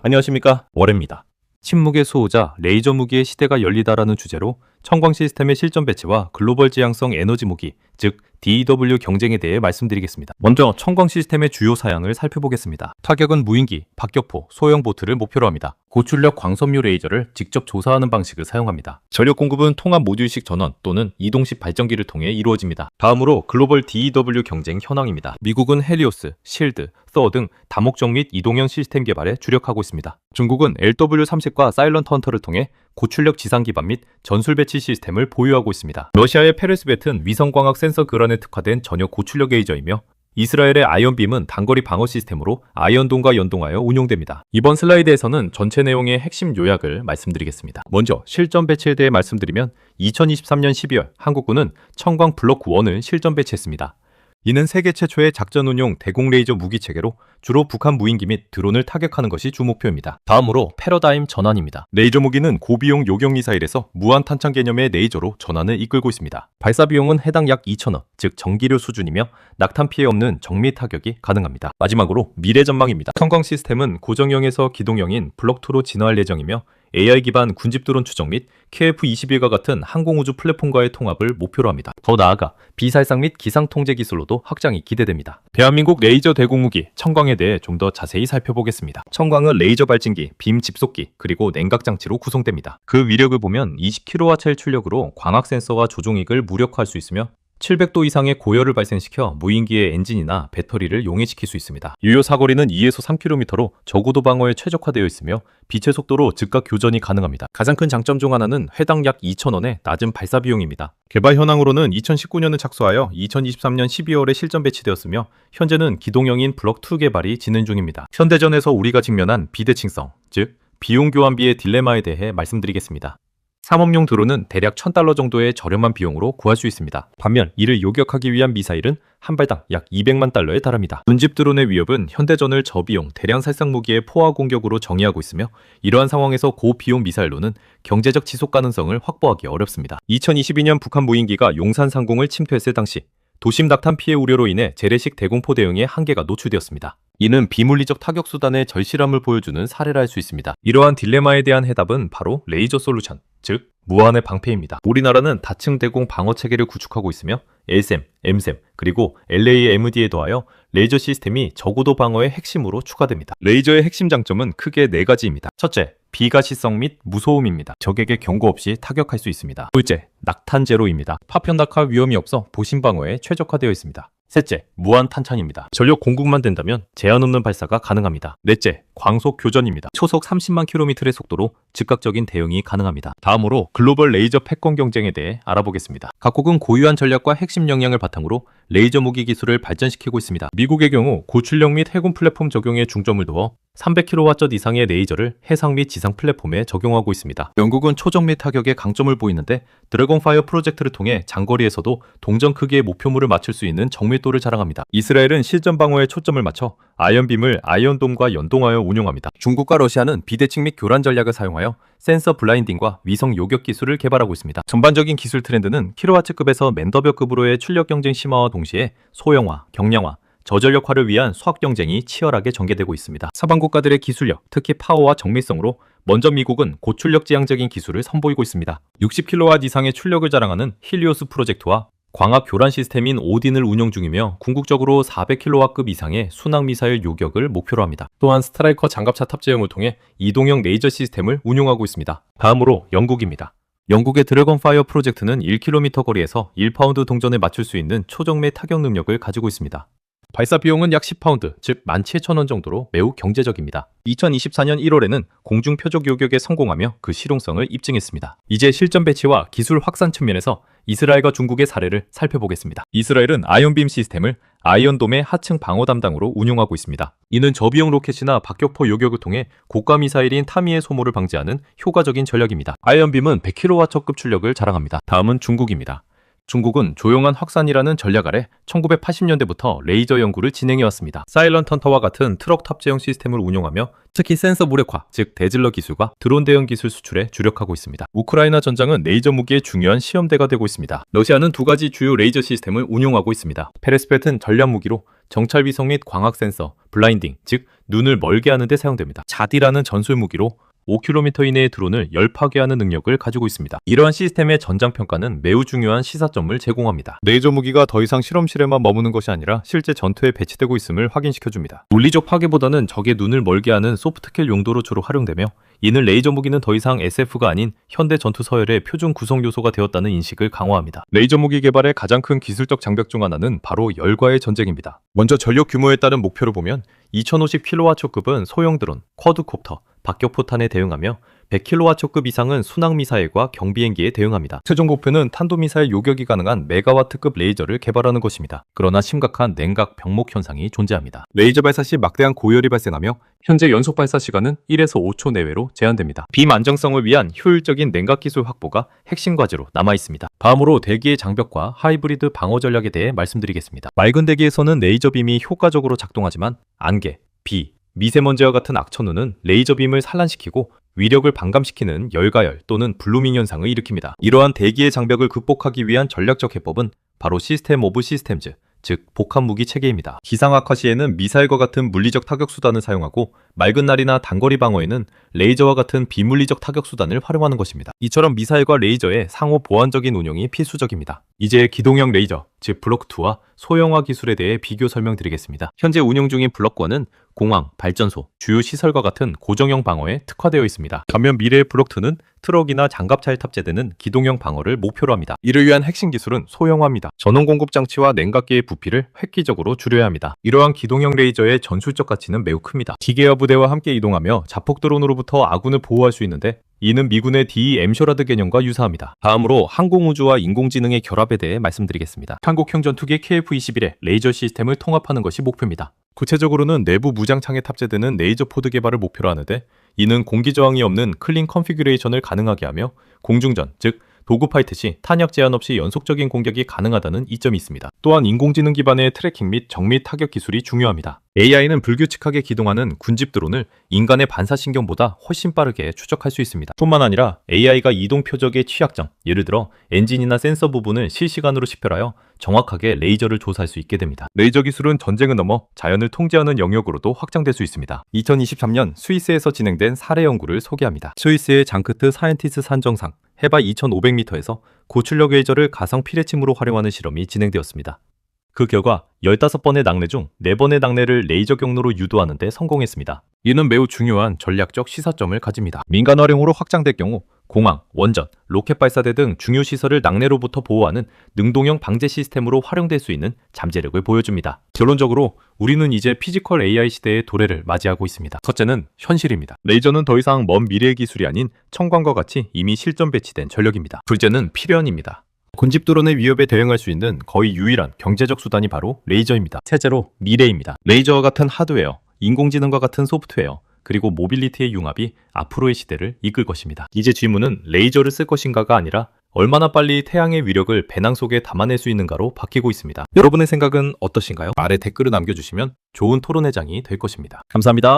안녕하십니까, 월해입니다. 침묵의 수호자, 레이저 무기의 시대가 열리다라는 주제로 청광 시스템의 실전 배치와 글로벌 지향성 에너지 무기, 즉 DEW 경쟁에 대해 말씀드리겠습니다. 먼저 청광 시스템의 주요 사양을 살펴보겠습니다. 타격은 무인기, 박격포, 소형 보트를 목표로 합니다. 고출력 광섬유 레이저를 직접 조사하는 방식을 사용합니다. 전력 공급은 통합 모듈식 전원 또는 이동식 발전기를 통해 이루어집니다. 다음으로 글로벌 DEW 경쟁 현황입니다. 미국은 헬리오스, 실드, 서 등 다목적 및 이동형 시스템 개발에 주력하고 있습니다. 중국은 LW30과 사일런트 헌터를 통해 고출력 지상 기반 및 전술 배치 시스템을 보유하고 있습니다. 러시아의 페르스벳은 위성광학 센서 근환에 특화된 전역 고출력 레이저이며 이스라엘의 아이언빔은 단거리 방어 시스템으로 아이언돔과 연동하여 운용됩니다. 이번 슬라이드에서는 전체 내용의 핵심 요약을 말씀드리겠습니다. 먼저 실전 배치에 대해 말씀드리면 2023년 12월 한국군은 청광 블록 1을 실전 배치했습니다. 이는 세계 최초의 작전 운용 대공 레이저 무기 체계로 주로 북한 무인기 및 드론을 타격하는 것이 주 목표입니다. 다음으로 패러다임 전환입니다. 레이저 무기는 고비용 요격 미사일에서 무한 탄창 개념의 레이저로 전환을 이끌고 있습니다. 발사 비용은 해당 약 2,000원, 즉 전기료 수준이며 낙탄 피해 없는 정밀 타격이 가능합니다. 마지막으로 미래 전망입니다. 청광 시스템은 고정형에서 기동형인 블록2로 진화할 예정이며 AI 기반 군집 드론 추적 및 KF-21과 같은 항공우주 플랫폼과의 통합을 목표로 합니다. 더 나아가 비살상 및 기상 통제 기술로도 확장이 기대됩니다. 대한민국 레이저 대공무기 청광에 대해 좀 더 자세히 살펴보겠습니다. 청광은 레이저 발진기, 빔 집속기, 그리고 냉각 장치로 구성됩니다. 그 위력을 보면 20kW의 출력으로 광학 센서와 조종익을 무력화할 수 있으며 700도 이상의 고열을 발생시켜 무인기의 엔진이나 배터리를 용해시킬 수 있습니다. 유효 사거리는 2에서 3km로 저고도 방어에 최적화되어 있으며 빛의 속도로 즉각 교전이 가능합니다. 가장 큰 장점 중 하나는 회당 약 2,000원의 낮은 발사 비용입니다. 개발 현황으로는 2019년을 착수하여 2023년 12월에 실전 배치되었으며 현재는 기동형인 블록2 개발이 진행 중입니다. 현대전에서 우리가 직면한 비대칭성, 즉 비용 교환비의 딜레마에 대해 말씀드리겠습니다. 상업용 드론은 대략 $1,000 정도의 저렴한 비용으로 구할 수 있습니다. 반면 이를 요격하기 위한 미사일은 한 발당 약 $200만 달러에 달합니다. 군집 드론의 위협은 현대전을 저비용 대량 살상 무기의 포화 공격으로 정의하고 있으며 이러한 상황에서 고비용 미사일로는 경제적 지속 가능성을 확보하기 어렵습니다. 2022년 북한 무인기가 용산 상공을 침투했을 당시 도심 낙탄 피해 우려로 인해 재래식 대공포 대응에 한계가 노출되었습니다. 이는 비물리적 타격 수단의 절실함을 보여주는 사례라 할 수 있습니다. 이러한 딜레마에 대한 해답은 바로 레이저 솔루션, 즉 무한의 방패입니다. 우리나라는 다층 대공 방어 체계를 구축하고 있으며 LSAM, MSAM, 그리고 LAMD에 더하여 레이저 시스템이 저고도 방어의 핵심으로 추가됩니다. 레이저의 핵심 장점은 크게 4가지입니다. 첫째, 비가시성 및 무소음입니다. 적에게 경고 없이 타격할 수 있습니다. 둘째, 낙탄 제로입니다. 파편 낙하 위험이 없어 보신 방어에 최적화되어 있습니다. 셋째, 무한 탄창입니다. 전력 공급만 된다면 제한 없는 발사가 가능합니다. 넷째, 광속 교전입니다. 초속 30만 km의 속도로 즉각적인 대응이 가능합니다. 다음으로 글로벌 레이저 패권 경쟁에 대해 알아보겠습니다. 각국은 고유한 전략과 핵심 역량을 바탕으로 레이저 무기 기술을 발전시키고 있습니다. 미국의 경우 고출력 및 해군 플랫폼 적용에 중점을 두어 300kW 이상의 레이저를 해상 및 지상 플랫폼에 적용하고 있습니다. 영국은 초정밀 타격에 강점을 보이는데 드래곤파이어 프로젝트를 통해 장거리에서도 동전 크기의 목표물을 맞출 수 있는 정밀도를 자랑합니다. 이스라엘은 실전 방어에 초점을 맞춰 아이언빔을 아이언돔과 연동하여 운용합니다. 중국과 러시아는 비대칭 및 교란 전략을 사용하여 센서 블라인딩과 위성 요격 기술을 개발하고 있습니다. 전반적인 기술 트렌드는 킬로와트급에서 맨더벽급으로의 출력 경쟁 심화와 동시에 소형화, 경량화, 저전력화를 위한 수학 경쟁이 치열하게 전개되고 있습니다. 서방 국가들의 기술력, 특히 파워와 정밀성으로 먼저 미국은 고출력 지향적인 기술을 선보이고 있습니다. 60kW 이상의 출력을 자랑하는 힐리오스 프로젝트와 광학 교란 시스템인 오딘을 운용 중이며 궁극적으로 400kW급 이상의 순항 미사일 요격을 목표로 합니다. 또한 스트라이커 장갑차 탑재형을 통해 이동형 레이저 시스템을 운용하고 있습니다. 다음으로 영국입니다. 영국의 드래곤파이어 프로젝트는 1km 거리에서 1파운드 동전을 맞출 수 있는 초정밀 타격 능력을 가지고 있습니다. 발사 비용은 약 10파운드, 즉 17,000원 정도로 매우 경제적입니다. 2024년 1월에는 공중 표적 요격에 성공하며 그 실용성을 입증했습니다. 이제 실전 배치와 기술 확산 측면에서 이스라엘과 중국의 사례를 살펴보겠습니다. 이스라엘은 아이언빔 시스템을 아이언돔의 하층 방어 담당으로 운용하고 있습니다. 이는 저비용 로켓이나 박격포 요격을 통해 고가 미사일인 타미의 소모를 방지하는 효과적인 전략입니다. 아이언빔은 100kW급 출력을 자랑합니다. 다음은 중국입니다. 중국은 조용한 확산이라는 전략 아래 1980년대부터 레이저 연구를 진행해왔습니다. 사일런트 헌터와 같은 트럭 탑재형 시스템을 운용하며 특히 센서 무력화, 즉 대질러 기술과 드론 대응 기술 수출에 주력하고 있습니다. 우크라이나 전장은 레이저 무기의 중요한 시험대가 되고 있습니다. 러시아는 두 가지 주요 레이저 시스템을 운용하고 있습니다. 페레스펫은 전략 무기로 정찰위성 및 광학 센서, 블라인딩, 즉 눈을 멀게 하는 데 사용됩니다. 자디라는 전술 무기로 5km 이내의 드론을 열 파괴하는 능력을 가지고 있습니다. 이러한 시스템의 전장 평가는 매우 중요한 시사점을 제공합니다. 레이저 무기가 더 이상 실험실에만 머무는 것이 아니라 실제 전투에 배치되고 있음을 확인시켜줍니다. 물리적 파괴보다는 적의 눈을 멀게 하는 소프트킬 용도로 주로 활용되며, 이는 레이저 무기는 더 이상 SF가 아닌 현대 전투 서열의 표준 구성 요소가 되었다는 인식을 강화합니다. 레이저 무기 개발의 가장 큰 기술적 장벽 중 하나는 바로 열과의 전쟁입니다. 먼저 전력 규모에 따른 목표를 보면 2050kW급은 소형 드론, 쿼드콥터, 박격포탄에 대응하며 100kW급 이상은 순항미사일과 경비행기에 대응합니다. 최종 목표는 탄도미사일 요격이 가능한 메가와트급 레이저를 개발하는 것입니다. 그러나 심각한 냉각 병목 현상이 존재합니다. 레이저 발사 시 막대한 고열이 발생하며 현재 연속 발사 시간은 1에서 5초 내외로 제한됩니다. 빔 안정성을 위한 효율적인 냉각 기술 확보가 핵심 과제로 남아 있습니다. 다음으로 대기의 장벽과 하이브리드 방어 전략에 대해 말씀드리겠습니다. 맑은 대기에서는 레이저 빔이 효과적으로 작동하지만 안개, 비, 미세먼지와 같은 악천후는 레이저 빔을 산란시키고 위력을 반감시키는 열가열 또는 블루밍 현상을 일으킵니다. 이러한 대기의 장벽을 극복하기 위한 전략적 해법은 바로 시스템 오브 시스템즈, 즉 복합 무기 체계입니다. 기상 악화 시에는 미사일과 같은 물리적 타격 수단을 사용하고, 맑은 날이나 단거리 방어에는 레이저와 같은 비물리적 타격 수단을 활용하는 것입니다. 이처럼 미사일과 레이저의 상호 보완적인 운용이 필수적입니다. 이제 기동형 레이저, 즉 블록2와 소형화 기술에 대해 비교 설명드리겠습니다. 현재 운용 중인 블록1은 공항, 발전소, 주요 시설과 같은 고정형 방어에 특화되어 있습니다. 반면 미래의 블록2는 트럭이나 장갑차에 탑재되는 기동형 방어를 목표로 합니다. 이를 위한 핵심 기술은 소형화입니다. 전원 공급 장치와 냉각기의 부피를 획기적으로 줄여야 합니다. 이러한 기동형 레이저의 전술적 가치는 매우 큽니다. 기계와 부대와 함께 이동하며 자폭 드론으로부터 아군을 보호할 수 있는데, 이는 미군의 DE 엠쇼라드 개념과 유사합니다. 다음으로 항공우주와 인공지능의 결합에 대해 말씀드리겠습니다. 한국형 전투기 KF-21의 레이저 시스템을 통합하는 것이 목표입니다. 구체적으로는 내부 무장창에 탑재되는 레이저 포드 개발을 목표로 하는데, 이는 공기 저항이 없는 클린 컨피규레이션을 가능하게 하며 공중전, 즉 도그파이트 시 탄약 제한 없이 연속적인 공격이 가능하다는 이점이 있습니다. 또한 인공지능 기반의 트래킹 및 정밀 타격 기술이 중요합니다. AI는 불규칙하게 기동하는 군집 드론을 인간의 반사신경보다 훨씬 빠르게 추적할 수 있습니다. 뿐만 아니라 AI가 이동 표적의 취약점, 예를 들어 엔진이나 센서 부분을 실시간으로 식별하여 정확하게 레이저를 조사할 수 있게 됩니다. 레이저 기술은 전쟁을 넘어 자연을 통제하는 영역으로도 확장될 수 있습니다. 2023년 스위스에서 진행된 사례 연구를 소개합니다. 스위스의 장크트 사이언티스 산정상 해발 2500m에서 고출력 레이저를 가상 피뢰침으로 활용하는 실험이 진행되었습니다. 그 결과 15번의 낙뢰 중 4번의 낙뢰를 레이저 경로로 유도하는 데 성공했습니다. 이는 매우 중요한 전략적 시사점을 가집니다. 민간 활용으로 확장될 경우 공항, 원전, 로켓 발사대 등 중요 시설을 낙뢰로부터 보호하는 능동형 방제 시스템으로 활용될 수 있는 잠재력을 보여줍니다. 결론적으로 우리는 이제 피지컬 AI 시대의 도래를 맞이하고 있습니다. 첫째는 현실입니다. 레이저는 더 이상 먼 미래의 기술이 아닌 청광과 같이 이미 실전 배치된 전력입니다. 둘째는 필연입니다. 군집 드론의 위협에 대응할 수 있는 거의 유일한 경제적 수단이 바로 레이저입니다. 셋째로 미래입니다. 레이저와 같은 하드웨어, 인공지능과 같은 소프트웨어, 그리고 모빌리티의 융합이 앞으로의 시대를 이끌 것입니다. 이제 질문은 레이저를 쓸 것인가가 아니라 얼마나 빨리 태양의 위력을 배낭 속에 담아낼 수 있는가로 바뀌고 있습니다. 여러분의 생각은 어떠신가요? 아래 댓글을 남겨주시면 좋은 토론회장이 될 것입니다. 감사합니다.